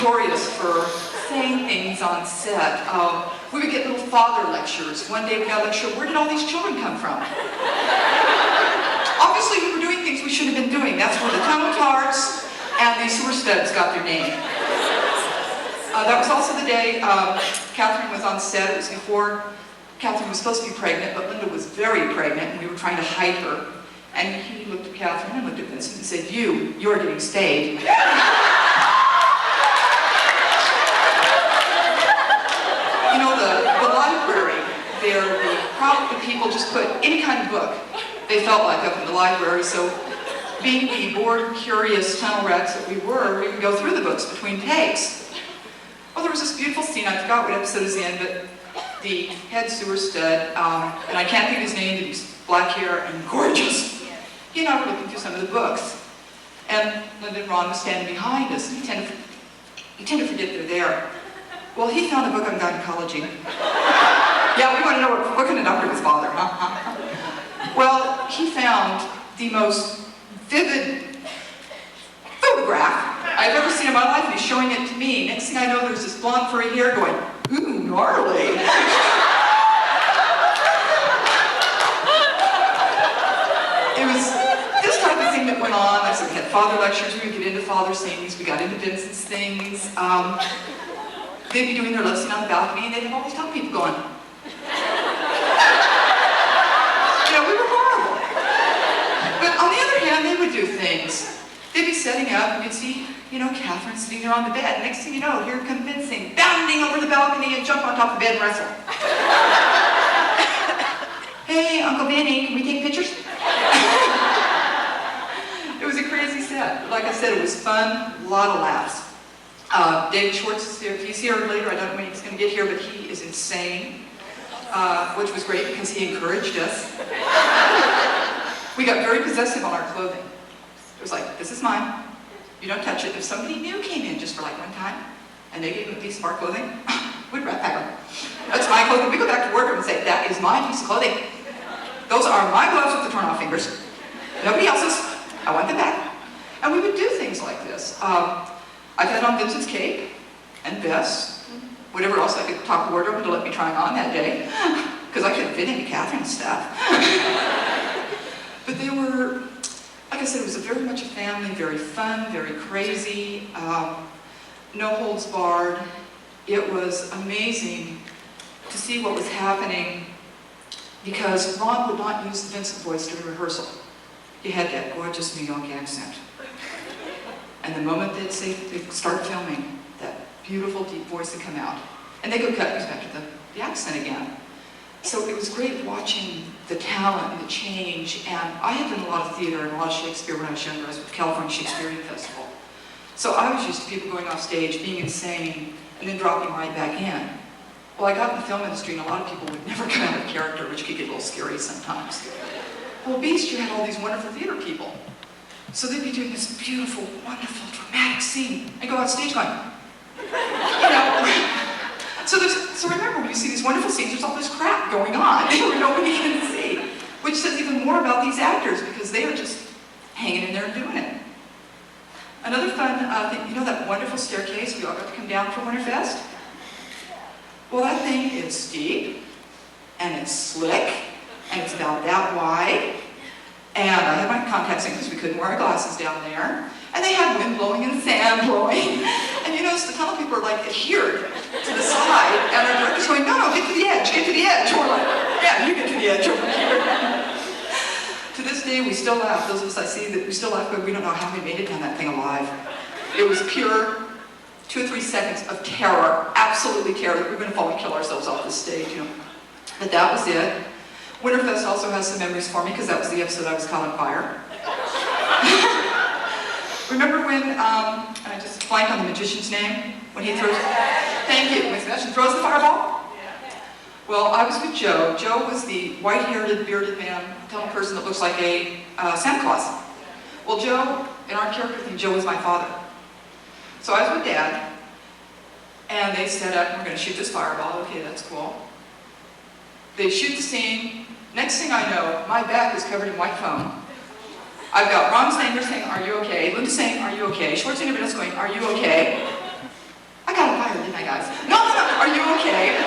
notorious for saying things on set. We would get little father lectures. One day we got a lecture, where did all these children come from? Obviously we were doing things we shouldn't have been doing. That's where the tunnel tarts and the sewer studs got their name. That was also the day Catherine was on set. It was before Catherine was supposed to be pregnant, but Linda was very pregnant, and we were trying to hide her. And he looked at Catherine and looked at Vincent and said, you're getting stayed. You know, the library there, the people just put any kind of book they felt like up in the library. So being the bored, curious tunnel rats that we would go through the books between takes. Well, there was this beautiful scene, I forgot what episode it was in, but the head sewer stud, and I can't think of his name, but he's black hair and gorgeous. He and I were looking through some of the books. And Linda and Ron was standing behind us, and we tend to forget they're there. Well, he found a book on gynecology. Yeah, we want to know what kind of doctor was father, huh? Well, he found the most vivid photograph I've ever seen in my life, and he's showing it to me. Next thing I know, there's this blonde furry hair going, ooh, gnarly. It was this type of thing that went on. Like, so we had father lectures, we would get into father's things, we got into Vincent's things. They'd be doing their love scene on the balcony, and they'd have all these top people going. You know, we were horrible. But on the other hand, they would do things. They'd be setting up, and you'd see, you know, Catherine sitting there on the bed. Next thing you know, here comes Vincent, bounding over the balcony and jump on top of the bed and wrestle. Hey, Uncle Benny, can we take pictures? It was a crazy set. Like I said, it was fun, a lot of laughs. David Schwartz is here. If he's here later, I don't know when he's going to get here, but he is insane, which was great because he encouraged us. We got very possessive on our clothing. It was like, this is mine. You don't touch it. If somebody new came in just for like one time, and they gave him a piece of our clothing, we'd wrap pack them. That's my clothing. We go back to wardrobe and say, that is my piece of clothing. Those are my gloves with the torn off fingers. Nobody else's. I want them back. And we would do things like this. I've had on Vincent's cape and vest, whatever else I could talk wardrobe to let me try on that day, because I couldn't fit into Catherine's stuff. But they were, like I said, it was very much a family, very fun, very crazy, no holds barred. It was amazing to see what was happening because Ron would not use the Vincent voice during rehearsal. He had that gorgeous New York accent. And the moment they'd start filming, that beautiful deep voice would come out. And they could cut back to the accent again. So it was great watching the talent and the change. And I had done a lot of theater and a lot of Shakespeare when I was younger. I was with the California Shakespearean Festival. So I was used to people going off stage, being insane, and then dropping right back in. Well, I got in the film industry, and a lot of people would never come out of character, which could get a little scary sometimes. Well, Beast, you had all these wonderful theater people. So they'd be doing this beautiful, wonderful, dramatic scene, and go on stage going, you know. So remember, when you see these wonderful scenes, there's all this crap going on where nobody can see, which says even more about these actors because they are just hanging in there and doing it. Another fun thing, you know that wonderful staircase we all got to come down for Winterfest? Well, that thing is steep, and it's slick, and it's about that wide. And I had my contacts in because we couldn't wear our glasses down there. And they had wind blowing and sand blowing. And you notice the tunnel people are like adhered to the side. And our director's going, no, get to the edge, get to the edge. And we're like, yeah, you get to the edge over here. To this day, we still laugh. Those of us I see that we still laugh, but we don't know how we made it down that thing alive. It was pure 2 or 3 seconds of terror, absolutely terror, that we were going to fall and kill ourselves off this stage, you know. But that was it. Winterfest also has some memories for me because that was the episode I was caught on fire. Remember when, and I just blanked on the magician's name, when he throws, thank you, when Sebastian throws the fireball? Well, I was with Joe. Joe was the white-haired, bearded man, tunnel person that looks like a Santa Claus. Well, Joe, in our character thing, Joe was my father. So I was with Dad, and they set up, we're going to shoot this fireball. Okay, that's cool. They shoot the scene. Next thing I know, my back is covered in white foam. I've got Ron Stanger saying, are you okay? Linda saying, are you okay? Schwarzenegger just going, are you okay? hi guys. No, no, no, are you okay?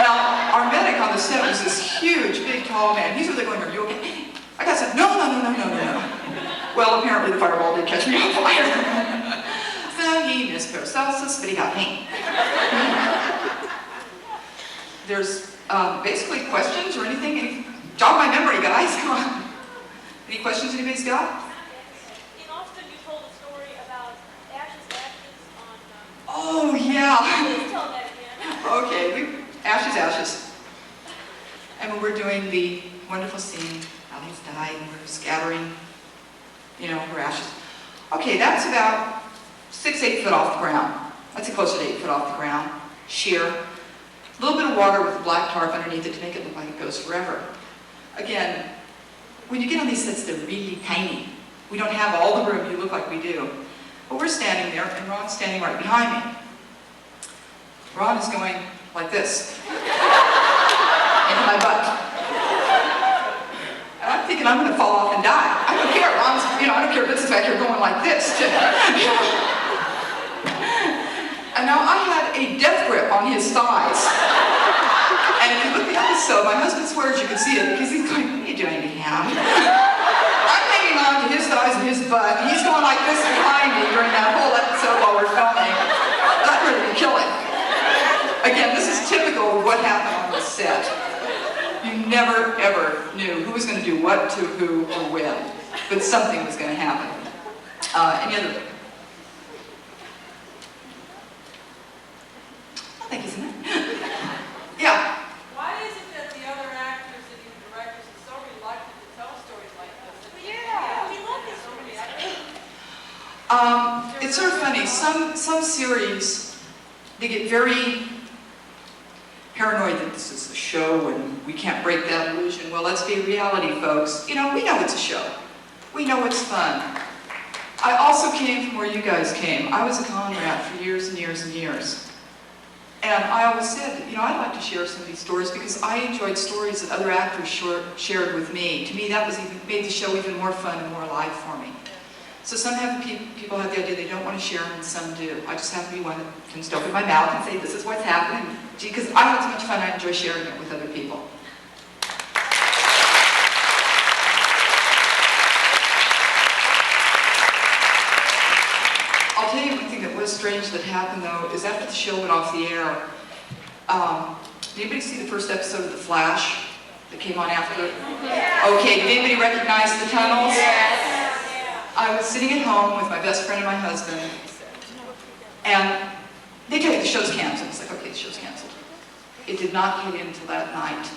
Now, our medic on the set was this huge, big, tall man. He's really going, are you okay? I got said, no, no, no, no, no, no, no. Well, apparently the fireball did catch me on fire. So he missed Paracelsus, but he got me. There's basically questions or anything. Jog my memory, guys, come on. Any questions anybody's got? In Austin, you told a story about Ashes on... Oh, yeah. Please tell that again. Okay, Ashes. And when we're doing the wonderful scene, Ali's died and we're scattering, her ashes. Okay, that's about 6-8 foot off the ground. I'd say closer to 8 foot off the ground. Sheer. A little bit of water with a black tarp underneath it to make it look like it goes forever. Again, when you get on these sets, they're really tiny. We don't have all the room you look like we do. But we're standing there, and Ron's standing right behind me. Ron is going like this. Into my butt. And I'm thinking I'm going to fall off and die. I don't care. Ron's, I don't care if it's back here going like this. And now I had a death grip on his thighs. And if you look at the episode, my husband swears you can see it because he's going, what are you doing to him? I'm hanging on to his thighs and his butt. And he's going like this behind me during that whole episode while we're filming. That really would kill him. Again, this is typical of what happened on the set. You never, ever knew who was going to do what to who or when. But something was going to happen. Any other? Thank you, isn't it? Yeah. Why is it that the other actors and even directors are so reluctant to tell stories like this? Yeah, we love this story. It's sort of funny. Some series, they get very paranoid that this is a show and we can't break that illusion. Well, let's be reality, folks. We know it's a show. We know it's fun. I also came from where you guys came. I was a con rat for years and years and years. And I always said, I'd like to share some of these stories because I enjoyed stories that other actors shared with me. To me, that made the show even more fun and more alive for me. So some people have the idea they don't want to share them, and some do. I just have to be one that can just open my mouth and say, this is what's happening. Because I have so much fun, I enjoy sharing it with other people. I'll tell you one thing that was strange that happened, though, is after the show went off the air, anybody see the first episode of The Flash that came on after? Okay, did anybody recognize the tunnels? Yes. I was sitting at home with my best friend and my husband, and they tell you the show's canceled. It's like, okay, the show's canceled. It did not get in until that night.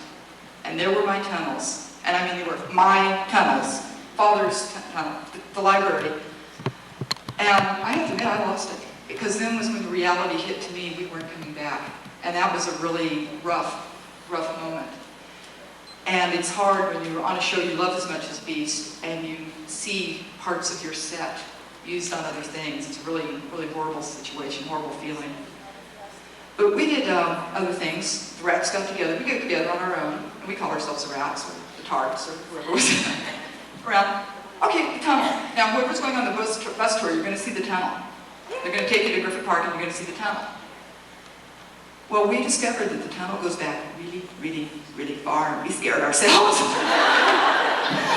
And there were my tunnels. And I mean, they were my tunnels. Father's tunnel, the library. And I have to admit, I lost it. Because then was when the reality hit to me, we weren't coming back. And that was a really rough moment. And it's hard when you're on a show you love as much as Beast, and you see parts of your set used on other things. It's a really, really horrible situation, horrible feeling. But we did other things. The rats got together. We got together on our own, and we call ourselves the rats, or the tarts, or whoever was around. Okay, the tunnel. Now, whoever's going on the bus tour, you're going to see the tunnel. They're going to take you to Griffith Park, and you're going to see the tunnel. Well, we discovered that the tunnel goes back really, really, really far, and we scared ourselves.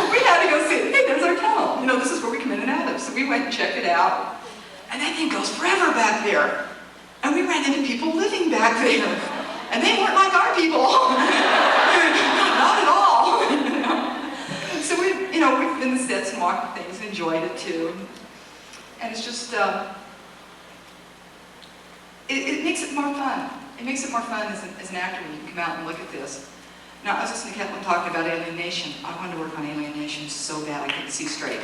We had to go see, hey, there's our tunnel. This is where we come in and out of. So we went and checked it out, and that thing goes forever back there. And we ran into people living back there, and they weren't like our people. Not at all. So we've been in the sets and walked things and enjoyed it too. And it's just, it makes it more fun. It makes it more fun as an actor when you can come out and look at this. Now, I was listening to Ketlin talking about Alien Nation. I wanted to work on Alien Nation so bad I couldn't see straight.